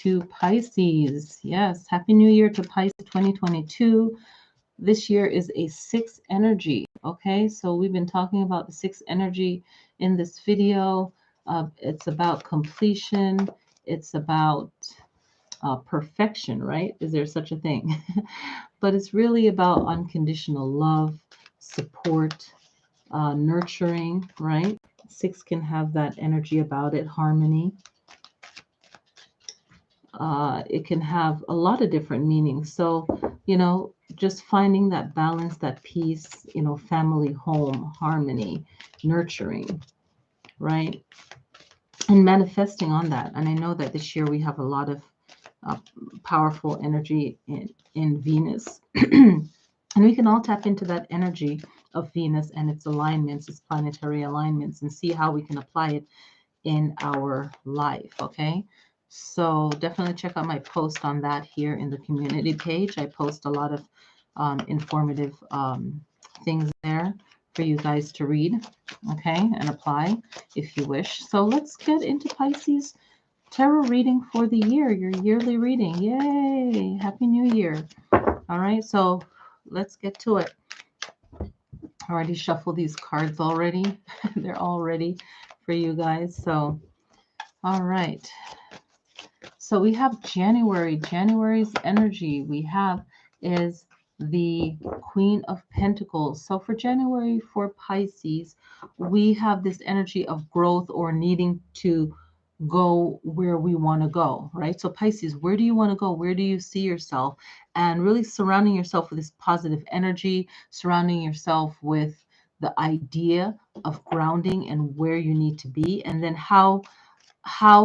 to Pisces. Yes, Happy New Year to Pisces 2022. This year is a 6 energy. Okay, so we've been talking about the 6 energy in this video. It's about completion. It's about perfection, right? Is there such a thing? But it's really about unconditional love, support, nurturing, right? 6 can have that energy about it, harmony. It can have a lot of different meanings. So, just finding that balance, that peace, family, home, harmony, nurturing, right? And manifesting on that. And I know that this year we have a lot of powerful energy in Venus. And we can all tap into that energy of Venus and its alignments, its planetary alignments, and see how we can apply it in our life, okay? So definitely check out my post on that here in the community page. I post a lot of informative things there for you guys to read, okay, and apply if you wish. So let's get into Pisces tarot reading for the year, your yearly reading. Yay! Happy New Year. All right, so let's get to it. I already shuffled these cards already. They're all ready for you guys. So, all right. So we have January. January's energy we have is the Queen of Pentacles. So for January, for Pisces, we have this energy of growth or needing to go where we want to go, right? So Pisces, where do you want to go? Where do you see yourself? And really surrounding yourself with this positive energy, surrounding yourself with the idea of grounding and where you need to be, and then how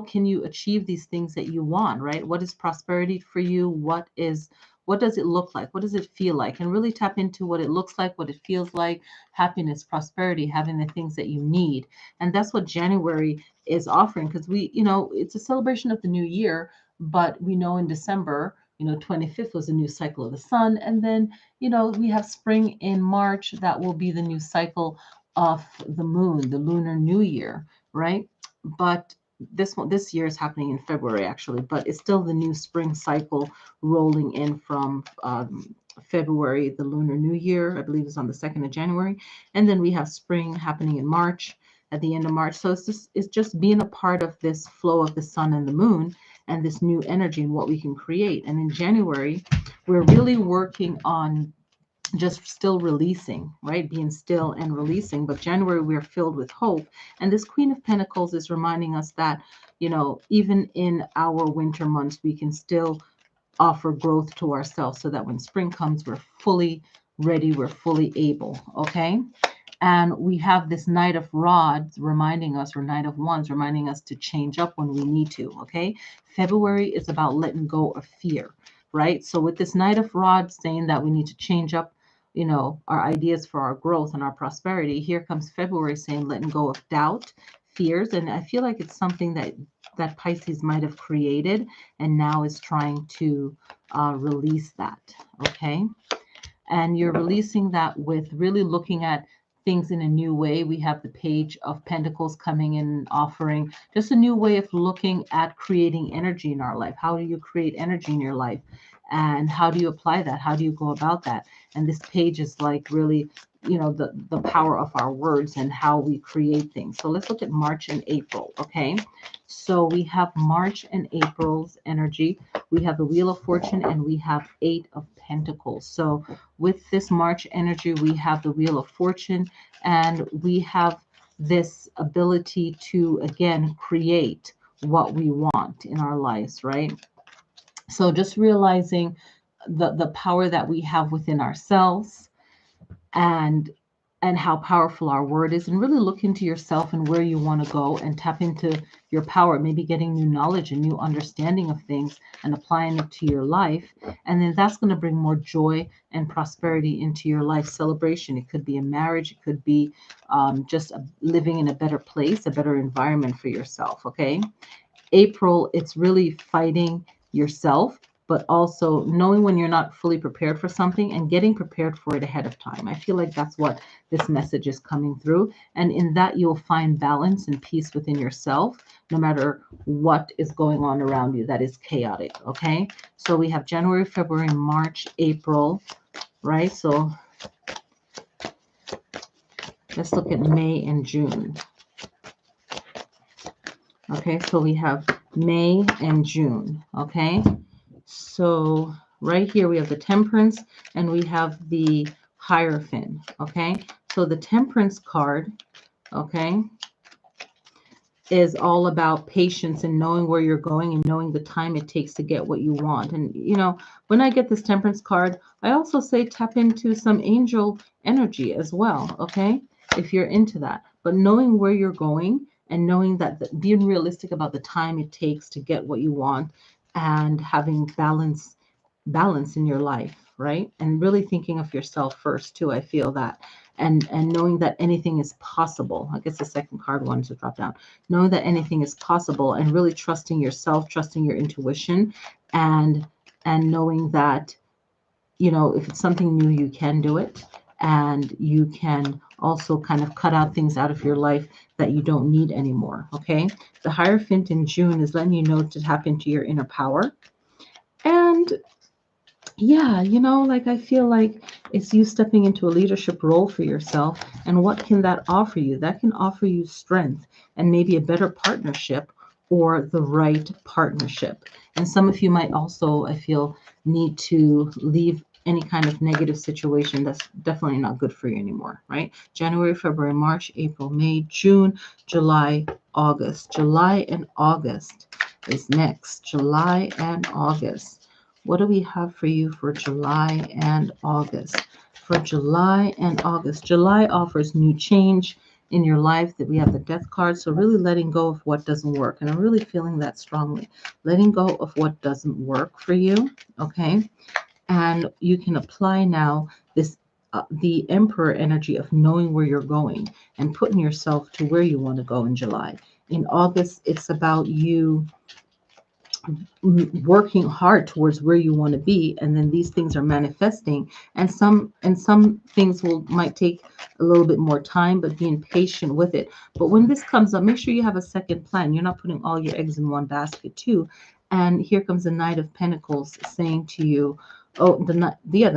can you achieve these things that you want, right? What is prosperity for you? What does it look like? What does it feel like? And really tap into what it looks like, what it feels like, happiness, prosperity, having the things that you need. And that's what January is offering, because it's a celebration of the new year, but we know in December, 25th was a new cycle of the sun. And then, we have spring in March. That will be the new cycle of the moon, the lunar new year, right? But this year is happening in February actually, but it's still the new spring cycle rolling in from February, the lunar new year, I believe is on the 2nd of January. And then we have spring happening in March, at the end of March. So it's just being a part of this flow of the sun and the moon and this new energy and what we can create. And in January, we're really working on just still releasing, right? Being still and releasing. But January, we're filled with hope. And this Queen of Pentacles is reminding us that, even in our winter months, we can still offer growth to ourselves so that when spring comes, we're fully ready, we're fully able, okay? And we have this Knight of Rods reminding us, or Knight of Wands reminding us to change up when we need to, okay? February is about letting go of fear, right? So with this Knight of Rods saying that we need to change up, our ideas for our growth and our prosperity, here comes February saying letting go of doubt, fears. And I feel like it's something that Pisces might have created and now is trying to release that, okay? And you're releasing that with really looking at things in a new way. We have the Page of Pentacles coming in, offering just a new way of looking at creating energy in our life. How do you create energy in your life? And how do you apply that? How do you go about that? And this page is like really, the power of our words and how we create things. So let's look at March and April, okay? So we have March and April's energy. We have the Wheel of Fortune and we have 8 of Pentacles. So with this March energy, we have the Wheel of Fortune and we have this ability to, again, create what we want in our lives, right? So just realizing the power that we have within ourselves and how powerful our word is, and really look into yourself and where you want to go and tap into your power, maybe getting new knowledge and new understanding of things and applying it to your life. And then that's going to bring more joy and prosperity into your life. Celebration. It could be a marriage. It could be just living in a better place, a better environment for yourself. Okay. April, it's really fighting yourself but also knowing when you're not fully prepared for something and getting prepared for it ahead of time. I feel like that's what this message is coming through. And in that, you'll find balance and peace within yourself, no matter what is going on around you that is chaotic. Okay. So we have January, February, March, April, right? So let's look at May and June. Okay, so we have May and June. Okay, so right here we have the Temperance and we have the Hierophant. Okay, so the Temperance card, okay, is all about patience and knowing where you're going and knowing the time it takes to get what you want. And, you know, when I get this Temperance card, I also say tap into some angel energy as well, okay, if you're into that. But knowing where you're going and knowing that being realistic about the time it takes to get what you want and having balance in your life, right? And really thinking of yourself first too. I feel that. And knowing that anything is possible. I guess the second card wanted to drop down. Knowing that anything is possible and really trusting yourself, trusting your intuition, and knowing that, you know, if it's something new, you can do it. And you can also kind of cut out things out of your life that you don't need anymore. Okay. The Hierophant in June is letting you know to tap into your inner power. And yeah, you know, like I feel like it's you stepping into a leadership role for yourself. And what can that offer you? That can offer you strength and maybe a better partnership or the right partnership. And some of you might also, I feel, need to leave any kind of negative situation that's definitely not good for you anymore, right? January, February, March, April, May, June, July, August. July and August is next. July and August. What do we have for you for July and August? For July and August, July offers new change in your life. That we have the Death card. So really letting go of what doesn't work. And I'm really feeling that strongly. Letting go of what doesn't work for you. Okay. And you can apply now this the Emperor energy of knowing where you're going and putting yourself to where you want to go in July. In August, it's about you working hard towards where you want to be, and then these things are manifesting, and some things might take a little bit more time, but being patient with it. But when this comes up, make sure you have a second plan. You're not putting all your eggs in one basket too. And here comes the Knight of Pentacles saying to you, oh, the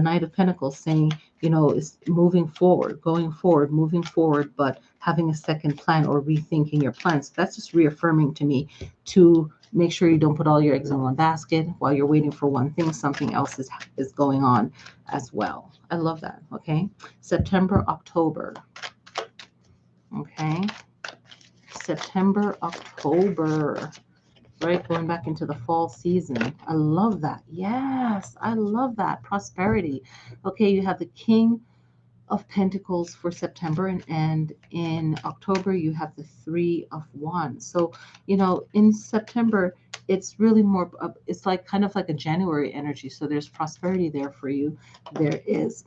Knight of Pentacles saying, you know, is moving forward, going forward, moving forward, but having a second plan or rethinking your plans. So that's just reaffirming to me to make sure you don't put all your eggs in one basket. While you're waiting for one thing, something else is going on as well. I love that. Okay. September, October. Okay. September, October. Right. Going back into the fall season. I love that. Yes. I love that. Prosperity. Okay. You have the King of Pentacles for September, and in October you have the Three of Wands. So, you know, in September it's really more it's like kind of like a January energy. So there's prosperity there for you. There is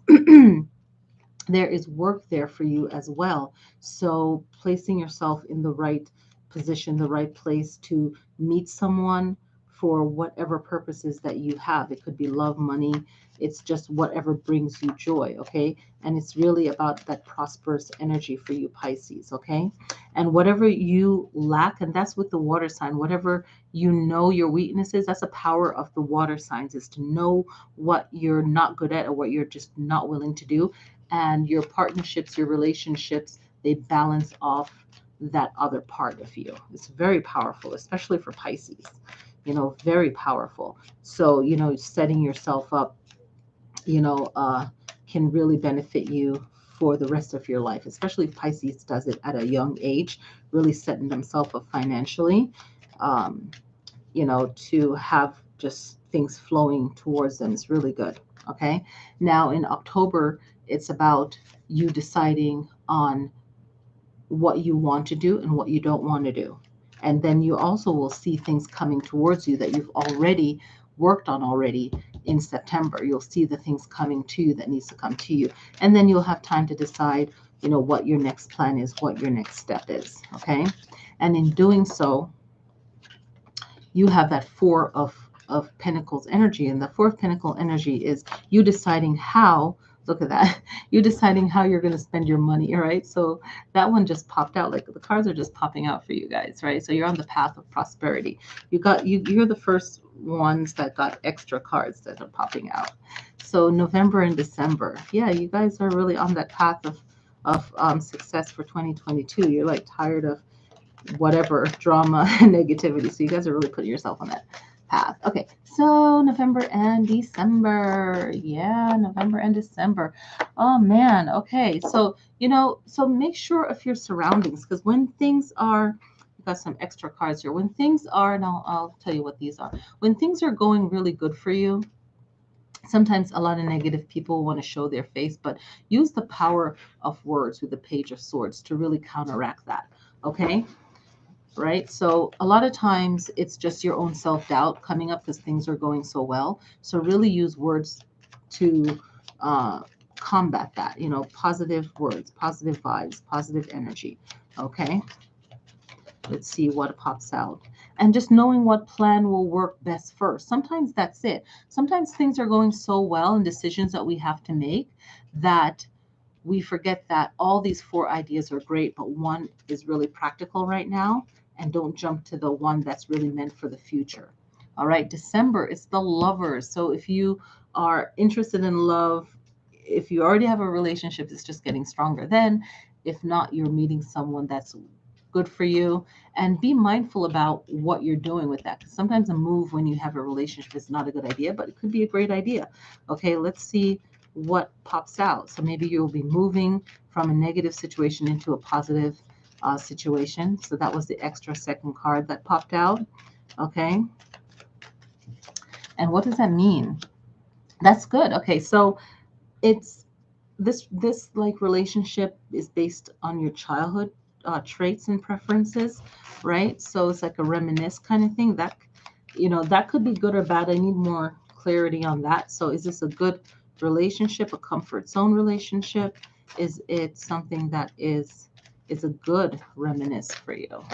there is work there for you as well. So placing yourself in the right position, the right place to meet someone for whatever purposes that you have. It could be love, money. It's just whatever brings you joy, okay? And it's really about that prosperous energy for you, Pisces, okay? And whatever you lack, and that's with the water sign, whatever you know your weaknesses, that's a power of the water signs, is to know what you're not good at or what you're just not willing to do. And your partnerships, your relationships, they balance off that other part of you. It's very powerful, especially for Pisces, you know, very powerful. So, you know, setting yourself up, you know, can really benefit you for the rest of your life, especially if Pisces does it at a young age, really setting themselves up financially, you know, to have just things flowing towards them is really good. Okay. Now in October, it's about you deciding on what you want to do and what you don't want to do. And then you also will see things coming towards you that you've already worked on already in September. You'll see the things coming to you that needs to come to you. And then you'll have time to decide, you know, what your next plan is, what your next step is. Okay. And in doing so, you have that Four of of Pentacles energy. And the Fourth Pentacle energy is you deciding how, look at that, you deciding how you're going to spend your money, all right? So that one just popped out. Like the cards are just popping out for you guys, right? So you're on the path of prosperity. You're the first ones that got extra cards that are popping out. So November and December, yeah, you guys are really on that path of success for 2022. You're like tired of whatever drama and negativity. So you guys are really putting yourself on that path. Okay, so November and December. Yeah, November and December. Oh man. Okay, so so make sure of your surroundings, because when things are, you got some extra cards here. When things are, and I'll tell you what these are. When things are going really good for you, sometimes a lot of negative people want to show their face, but use the power of words with the Page of Swords to really counteract that. Okay, right? So a lot of times it's just your own self-doubt coming up because things are going so well. So really use words to combat that, positive words, positive vibes, positive energy. Okay, let's see what pops out. And just knowing what plan will work best first. Sometimes that's it. Sometimes things are going so well and decisions that we have to make that we forget that all these four ideas are great, but one is really practical right now, and don't jump to the one that's really meant for the future. All right, December is the Lovers. So if you are interested in love, if you already have a relationship, it's just getting stronger then. If not, you're meeting someone that's good for you, and be mindful about what you're doing with that. Because sometimes a move when you have a relationship is not a good idea, but it could be a great idea. Okay, let's see what pops out. So maybe you'll be moving from a negative situation into a positive situation. So that was the extra second card that popped out. Okay. And what does that mean? That's good. Okay. So it's this like relationship is based on your childhood traits and preferences, right? So it's like a reminisce kind of thing. That that could be good or bad. I need more clarity on that. So is this a good relationship, a comfort zone relationship? Is it something that is a good reminisce for you?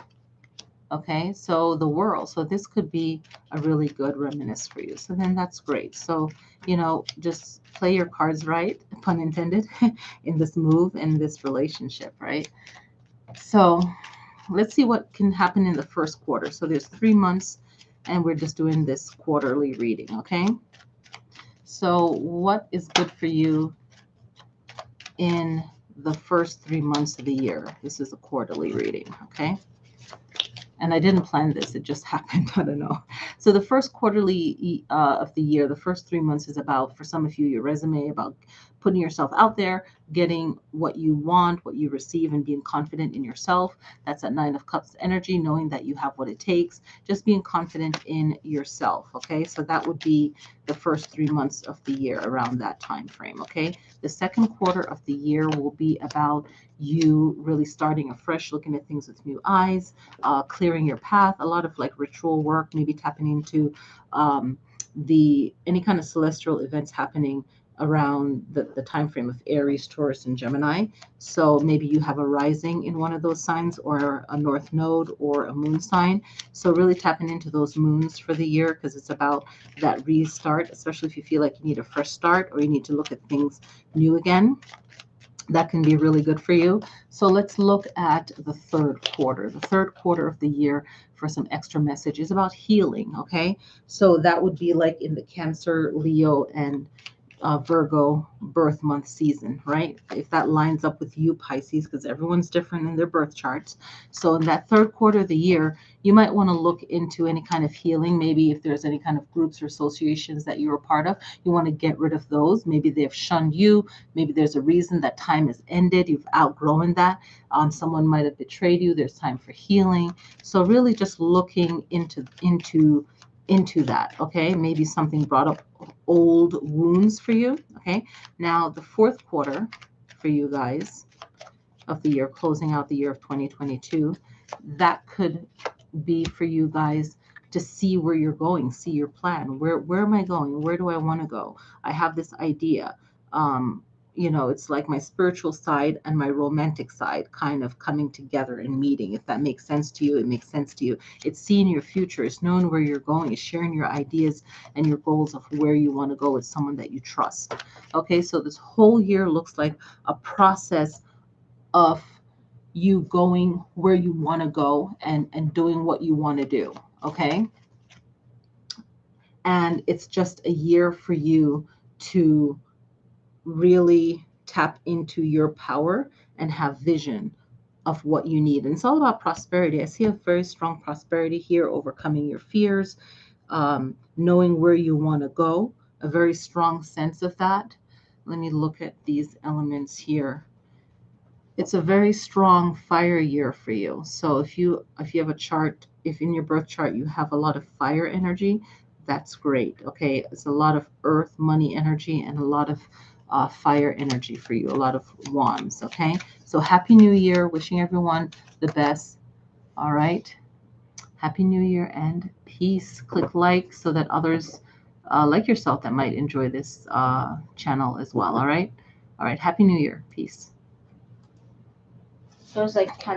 Okay, so the World. So this could be a really good reminisce for you. So then that's great. So, just play your cards right, pun intended, in this move, in this relationship, right? So let's see what can happen in the first quarter. So there's 3 months, and we're just doing this quarterly reading, okay? So what is good for you in the first 3 months of the year? This is a quarterly reading, okay? And I didn't plan this, it just happened. I don't know. So the first quarterly of the year, the first 3 months is about, for some of you, your resume, about putting yourself out there, getting what you want, what you receive, and being confident in yourself. That's that Nine of Cups energy, knowing that you have what it takes, just being confident in yourself. Okay, so that would be the first 3 months of the year, around that time frame. Okay, the second quarter of the year will be about you really starting afresh, looking at things with new eyes, clearing your path, a lot of like ritual work, maybe tapping into any kind of celestial events happening around the time frame of Aries, Taurus, and Gemini. So maybe you have a rising in one of those signs, or a north node, or a moon sign. So really tapping into those moons for the year, because it's about that restart, especially if you feel like you need a fresh start, or you need to look at things new again. That can be really good for you. So let's look at the third quarter. The third quarter of the year, for some extra messages about healing, okay? So that would be like in the Cancer, Leo, and Virgo birth month season, right? If that lines up with you, Pisces, because everyone's different in their birth charts. So in that third quarter of the year, you might want to look into any kind of healing. Maybe if there's any kind of groups or associations that you're a part of, you want to get rid of those. Maybe they've shunned you. Maybe there's a reason that time has ended. You've outgrown that. Someone might have betrayed you. There's time for healing. So really just looking into that, okay? Maybe something brought up old wounds for you, okay? Now, the fourth quarter for you guys of the year, closing out the year of 2022, that could be for you guys to see where you're going, see your plan. Where am I going? Where do I want to go? I have this idea. you know, it's like my spiritual side and my romantic side kind of coming together and meeting. If that makes sense to you, it makes sense to you. It's seeing your future, it's knowing where you're going, it's sharing your ideas and your goals of where you want to go with someone that you trust. Okay, so this whole year looks like a process of you going where you want to go and doing what you want to do. Okay, and it's just a year for you to really tap into your power and have vision of what you need. And it's all about prosperity. I see a very strong prosperity here, overcoming your fears, knowing where you want to go, a very strong sense of that. Let me look at these elements here. It's a very strong fire year for you. So if you have a chart, if in your birth chart you have a lot of fire energy, that's great. Okay, it's a lot of earth, money energy, and a lot of fire energy for you. A lot of wands. Okay, so happy New Year. Wishing everyone the best. All right, happy New Year and peace. Click like so that others like yourself that might enjoy this channel as well. All right, happy New Year. Peace. So it's like kind of